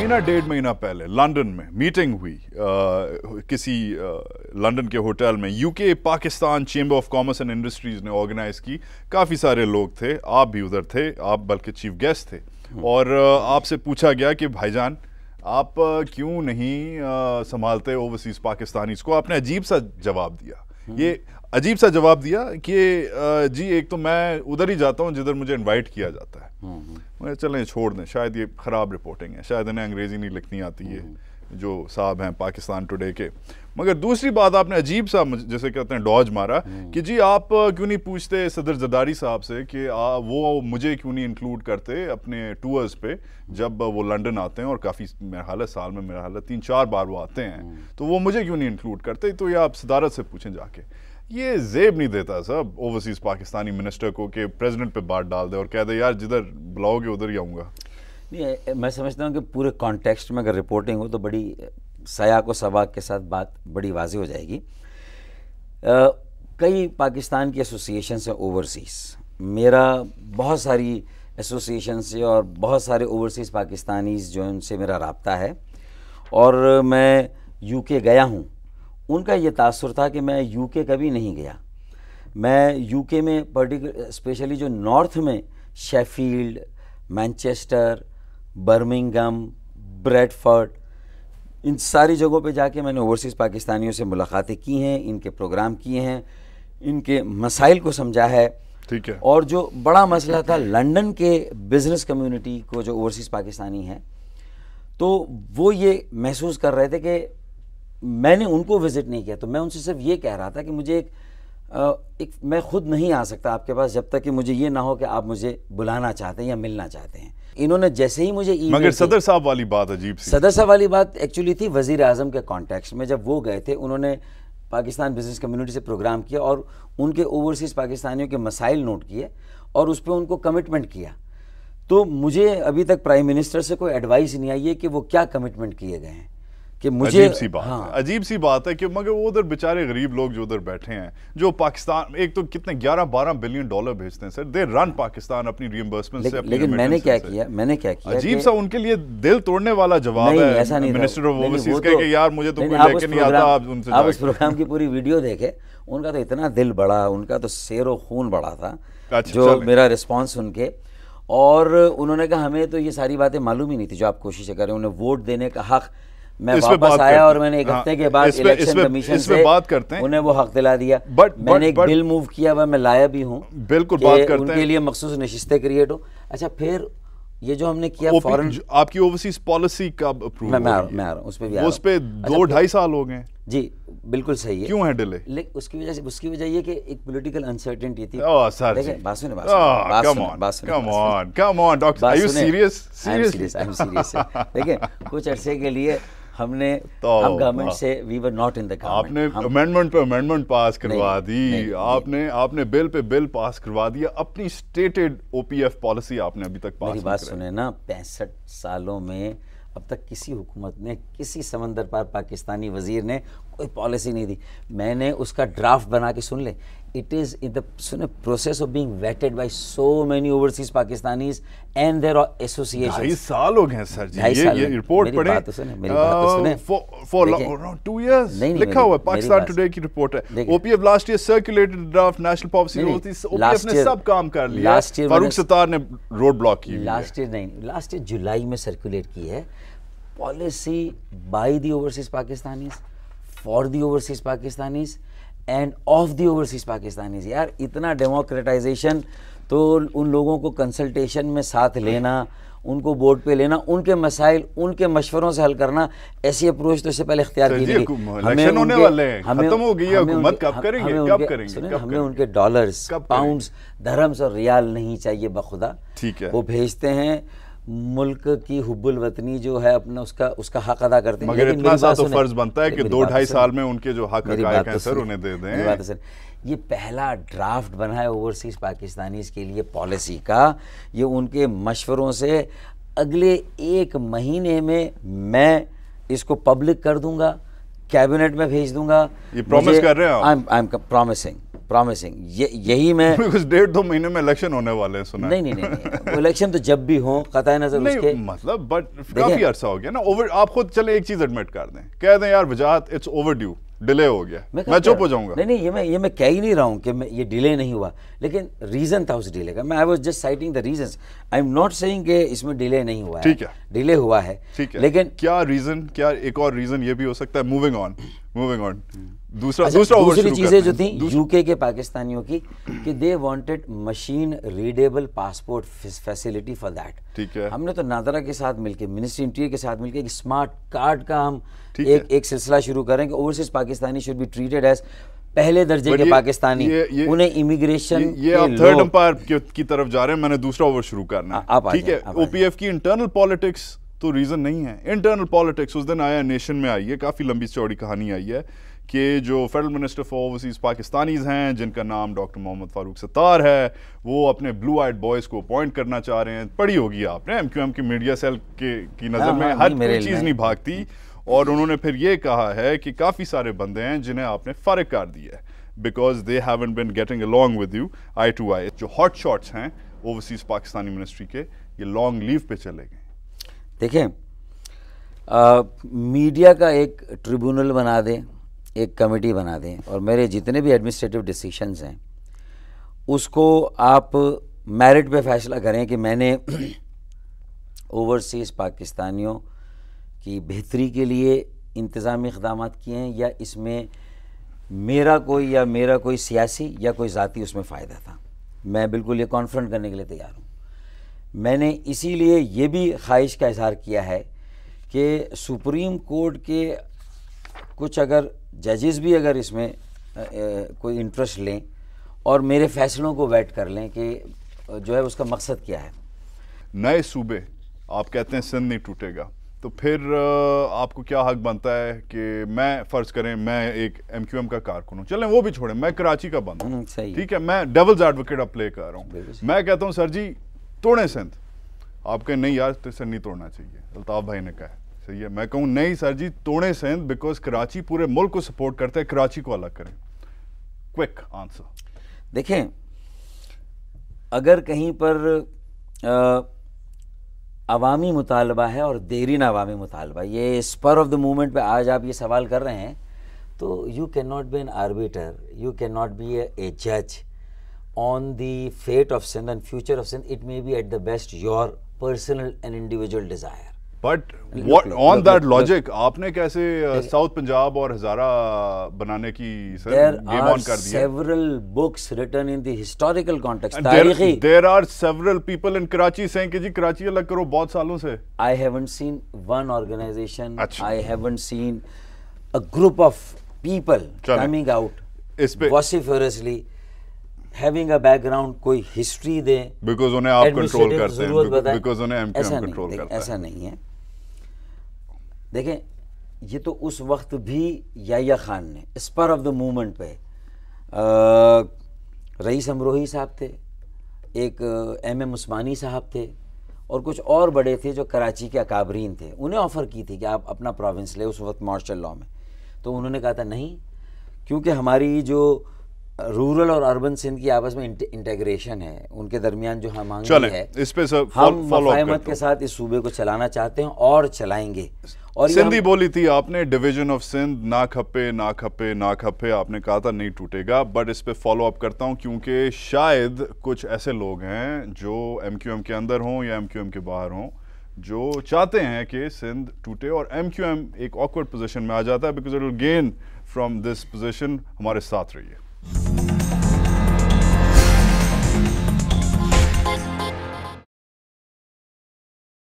महीना डेढ़ महीना पहले लंदन में मीटिंग हुई किसी लंदन के होटल में। UK Pakistan chamber of commerce and industries ने ऑर्गेनाइज की। काफ़ी सारे लोग थे, आप भी उधर थे, आप बल्कि चीफ गेस्ट थे। और आपसे पूछा गया कि भाईजान आप क्यों नहीं संभालते ओवरसीज पाकिस्तानीज को। आपने अजीब सा जवाब दिया। ये अजीब सा जवाब दिया कि जी एक तो मैं उधर ही जाता हूँ जिधर मुझे इनवाइट किया जाता है। मैं चलें छोड़ दें, शायद ये ख़राब रिपोर्टिंग है, शायद इन्हें अंग्रेज़ी नहीं लिखनी आती है जो साहब हैं पाकिस्तान टुडे के। मगर दूसरी बात आपने अजीब सा जैसे कहते हैं डॉज मारा कि जी आप क्यों नहीं पूछते सदर जरदारी साहब से कि वो मुझे क्यों नहीं इंक्लूड करते अपने टूर्स पे जब वो लंदन आते हैं, और काफ़ी मेरा हाल साल में मेरा हाल 3-4 बार वो आते हैं, तो वो मुझे क्यों नहीं इंक्लूड करते। तो ये आप सदारत से पूछें जाके। ये जेब नहीं देता सब ओवरसीज पाकिस्तानी मिनिस्टर को कि प्रेसिडेंट पे बात डाल दे और कह दे यार जिधर बुलाओगे उधर ही आऊँगा। नहीं, मैं समझता हूँ कि पूरे कॉन्टेक्स्ट में अगर रिपोर्टिंग हो तो बड़ी सयाक व सबाक के साथ बात बड़ी वाज़ेह हो जाएगी। कई पाकिस्तान की एसोसिएशन से ओवरसीज़, मेरा बहुत सारी एसोसिएशन से और बहुत सारे ओवरसीज़ पाकिस्तानीज़ जो उनसे मेरा राब्ता है, और मैं यूके गया हूँ। उनका ये तासुर था कि मैं यूके कभी नहीं गया। मैं यूके में पर्टिकुलर स्पेशली जो नॉर्थ में शेफील्ड, मैनचेस्टर, बर्मिंघम, ब्रेडफर्ड, इन सारी जगहों पे जाके मैंने ओवरसीज़ पाकिस्तानियों से मुलाकातें की हैं, इनके प्रोग्राम किए हैं, इनके मसाइल को समझा है। ठीक है। और जो बड़ा मसला था लंदन के बिज़नेस कम्युनिटी को जो ओवरसीज़ पाकिस्तानी हैं, तो वो ये महसूस कर रहे थे कि मैंने उनको विज़िट नहीं किया। तो मैं उनसे सिर्फ ये कह रहा था कि मुझे मैं खुद नहीं आ सकता आपके पास जब तक कि मुझे ये ना हो कि आप मुझे बुलाना चाहते हैं या मिलना चाहते हैं। इन्होंने जैसे ही मुझे मगर सदर साहब वाली बात अजीब सी। सदर साहब वाली बात एक्चुअली थी वज़ीर आज़म के कॉन्टेक्स्ट में। जब वो गए थे, उन्होंने पाकिस्तान बिज़नेस कम्युनिटी से प्रोग्राम किया और उनके ओवरसीज़ पाकिस्तानियों के मसाइल नोट किए और उस पर उनको कमिटमेंट किया। तो मुझे अभी तक प्राइम मिनिस्टर से कोई एडवाइस नहीं आई है कि वो क्या कमिटमेंट किए गए हैं कि मुझे। अजीब सी बात है, अजीब सी बात है कि मगर वो उधर बेचारे गरीब लोग जो उधर बैठे हैं, जो पाकिस्तान एक तो कितने 11-12 बिलियन डॉलर भेजते हैं सर, दे रन पाकिस्तान अपनी रिइंबर्समेंट से। लेकिन मैंने क्या किया अजीब सा उनके लिए दिल तोड़ने वाला जवाब है ऐसा नहीं मिनिस्टर ऑफ ओवरसीज के कि यार मुझे तो कोई लेके नहीं आता। आप उस प्रोग्राम की पूरी वीडियो देखे, उनका तो इतना दिल बड़ा, उनका तो शेरो खून बड़ा था जो मेरा रिस्पॉन्स सुन के। और उन्होंने कहा हमें तो ये सारी बातें मालूम ही नहीं थी जो आप कोशिश कर रहे हैं। उन्हें वोट देने का हक, मैं वापस आया और मैंने एक हफ्ते के बाद इलेक्शन कमीशन से बात करते हैं, उन्हें वो हक दिला दिया। मैंने एक बिल मूव किया हुआ, मैं लाया भी हूँ, बिल्कुल बात करते हैं, उनके लिए मखसूस नशिस्तें क्रिएट हो। अच्छा, फिर ये जो हमने किया फॉरेन, आपकी ओवरसीज पॉलिसी कब अप्रूव? मैं आ रहा हूँ उस पर भी। उस पे 2-2.5 साल हो गए जी, बिल्कुल सही है। क्यों है डिले? उसकी वजह ये कि एक पॉलिटिकल अनसर्टेनिटी थी। देखिए बात सुने, doctor, are you serious? I am serious. देखिए, कुछ अरसे के लिए हम गवर्नमेंट से we were not in the government. आपने अमेंडमेंट पे अमेंडमेंट पास करवा दी, आपने बिल पे बिल पास करवा दिया, अपनी स्टेटेड ओपीएफ पॉलिसी आपने अभी तक पास। मेरी बात सुने ना, 65 सालों में अब तक किसी हुकूमत ने, किसी समंदर पार पाकिस्तानी वजीर ने कोई पॉलिसी नहीं दी। मैंने उसका ड्राफ्ट बना के, सुन ले, it is in the process of being vetted by so many overseas Pakistanis and their associations. 2.5 साल हो गए सर जी, ये रिपोर्ट पढ़े। मेरी बात तो सुने। फॉर अराउंड 2 years लिखा हुआ है, पाकिस्तान टुडे की रिपोर्ट है। OPF last year circulated draft national policy. OPF ने सब काम कर लिया, फारूक सत्तार ने रोड ब्लॉक की। लास्ट ईयर जुलाई में सर्कुलेट की है policy by the overseas Pakistanis, for the overseas Pakistanis end of the overseas Pakistanis. यार, इतना डेमोक्रेटाइजेशन, तो उन लोगों को कंसल्टेशन में साथ लेना, उनको बोर्ड पे लेना, उनके मसाइल उनके मशवरों से हल करना, ऐसी अप्रोच तो इससे पहले इख्तियार की गई। इलेक्शन होने वाले हैं, खत्म हो गई है हुकूमत, कब करेंगे? हमें उनके डॉलर्स, पाउंड्स, धर्म्स और रियाल नहीं चाहिए बखुदा। ठीक है, वो भेजते हैं, मुल्क की हुब्बुल वतनी जो है अपना उसका हक अदा करते हैं। मगर इतना सा तो फर्ज बनता है कि 2-2.5 साल में उनके जो हक हकायक हैं सर उन्हें दे दें। बात है सर, ये पहला ड्राफ्ट बना है ओवरसीज पाकिस्तानीज के लिए पॉलिसी का। ये उनके मशवरों से अगले 1 महीने में मैं इसको पब्लिक कर दूंगा, कैबिनेट में भेज दूंगा। ये प्रॉमिस कर रहे हैं आप? I am promising. یہی میں because 1.5-2 مہینے میں الیکشن ہونے والے ہیں سنا ہے. نہیں الیکشن تو جب بھی ہوں قطع نظر اس کے مطلب بٹ کافی عرصہ ہو گیا نا. آپ خود چلیں ایک چیز ایڈمٹ کر دیں, کہہ دیں یار وجاہت اٹس اوور ڈیو, ڈیلے ہو گیا, میں چپ ہو جاؤں گا. نہیں یہ میں کہہ ہی نہیں رہا ہوں کہ یہ ڈیلے نہیں ہوا, لیکن ریزن تھا اس ڈیلے کا. میں I was just citing the reasons. I am not saying کہ اس میں ڈیلے نہیں ہوا ہے. ٹھیک ہے, ڈیلے ہوا ہے, لیکن کیا ریزن, کیا ایک اور ریزن یہ بھی ہو سکتا ہے. موونگ آن دوسری چیزیں جو تھیں یو کے پاکستانیوں کی کہ they wanted machine readable passport facility for that. ٹھیک ہے, ہم نے تو نادرا کے ساتھ مل کے منسٹری انٹیریئر کے ساتھ مل کے ایک اسمارٹ کارڈ کا ہم ایک سلسلہ شروع کریں کہ overseas Pakistani should be treated as پہلے درجے کے پاکستانی. انہیں امیگریشن, یہ آپ تھرڈ امپائر کی طرف جا رہے ہیں, میں نے دوسرا اوور شروع کرنا ہے. ٹھیک ہے, او پی ایف کی انٹرنل پالیٹکس تو ریزن نہیں ہے. انٹرنل پالیٹکس اس دن آیا نیشن میں آئی ہے, کافی لمبی چوڑی کہانی آئی ہے کہ جو federal minister for overseas Pakistanis ہیں جن کا نام ڈاکٹر محمد فاروق ستار ہے, وہ اپنے بلو آئڈ بوائز کو اپوائنٹ کرنا چاہ رہے ہیں. پڑھی ہوگی آپ نے, ایم کیو ایم کی میڈیا سیل کی نظر میں ہر کوئی چیز نہیں بھاگتی. اور انہوں نے پھر یہ کہا ہے کہ کافی سارے بندے ہیں جنہیں آپ نے فارغ کر دیا ہے because they haven't been getting along with you eye to eye. جو ہاٹ شاٹس ہیں اوورسیز پاکستانی منسٹری کے, یہ لانگ لیو پہ چلے گئے. دیکھیں, میڈیا کا ایک ٹریبونل بنا دیں, ایک کمیٹی بنا دیں, اور میرے جتنے بھی ایڈمنسٹریٹو ڈیسیشنز ہیں اس کو آپ میرٹ پہ فیصلہ کریں کہ میں نے اوورسیز پاکستانیوں کی بہتری کے لیے انتظامی اقدامات کیے ہیں یا اس میں میرا کوئی سیاسی یا کوئی ذاتی اس میں فائدہ تھا. میں بالکل یہ کانفرنٹ کرنے کے لیے تیار ہوں. میں نے اسی لیے یہ بھی خواہش کا اظہار کیا ہے کہ سپریم کورٹ کے کچھ اگر ججز بھی اگر اس میں کوئی انٹرسٹ لیں اور میرے فیصلوں کو ویٹ کر لیں کہ جو ہے اس کا مقصد کیا ہے. نئے صوبے آپ کہتے ہیں سندھ نہیں ٹوٹے گا, تو پھر آپ کو کیا حق بنتا ہے کہ میں فرض کریں میں ایک ایم کیو ایم کا کارکن ہوں, چلیں وہ بھی چھوڑیں, میں کراچی کا بندہ ہوں, ٹھیک ہے, میں ڈیولز ایڈوکیٹ اب پلے کر رہا ہوں. میں کہتا ہوں سر جی توڑیں سندھ, آپ کہیں نہیں یار سر نہیں توڑنا چاہیے, الطاف بھائی نے کہا ہے صحیح ہے. میں کہوں نہیں سر جی توڑیں سندھ بیکاز کراچی پورے ملک کو سپورٹ کرتا ہے, کراچی کو الگ کریں. Quick answer. دیکھیں, اگر کہیں پر عوامی مطالبہ ہے اور دیرین عوامی مطالبہ, یہ اسپر آف دا مومنٹ پہ آج آپ یہ سوال کر رہے ہیں, تو you can not be an arbiter, you can not be a جج on the fate of Sindh and future of Sindh. It may be at the best your personal and individual desire. But on that logic آپ نے کیسے south Punjab اور ہزارہ بنانے کی game آن کر دیا؟ several books written in the historical context. تاریخی. There are several people in Karachi saying کہ جی کراچی الگ کرو بہت سالوں سے. I haven't seen one organization, I haven't seen a group of people coming out vociferously having a background, کوئی history دیں because انہیں آپ کنٹرول کرتے ہیں, because انہیں ایم کیو ایم کنٹرول کرتا ہے. ایسا نہیں ہے. دیکھیں, یہ تو اس وقت بھی یحییٰ خان نے اسپر آف دا مومنٹ پہ, رئیس امروہی صاحب تھے, ایک ایم عثمانی صاحب تھے, اور کچھ اور بڑے تھے جو کراچی کے اکابرین تھے, انہیں آفر کی تھی کہ آپ اپنا پروونس لے اس وقت مارشل لاء میں. تو انہوں نے کہا تھا نہیں, کیونکہ ہماری جو رورل اور اربن سندھ کی آپس میں انٹیگریشن ہے, ان کے درمیان جو ہم آہنگی ہے, اس پہ ہم مفاہمت کے ساتھ اس صوبے کو چلانا چاہتے ہیں اور چلائیں گے. اور سندھی بولی تھی آپ نے, ڈویژن آف سندھ نہ کھپے نہ کھپے نہ کھپے, آپ نے کہا تھا نہیں ٹوٹے گا. بٹ اس پہ فالو اپ کرتا ہوں کیونکہ شاید کچھ ایسے لوگ ہیں جو ایم کیو ایم کے اندر ہوں یا ایم کیو ایم کے باہر ہوں جو چاہتے ہیں کہ سندھ ٹوٹے, اور ایم کیو ایم ایک آکورڈ پوزیشن میں آ جاتا ہے because it will gain from this position. ہمارے ساتھ رہیے.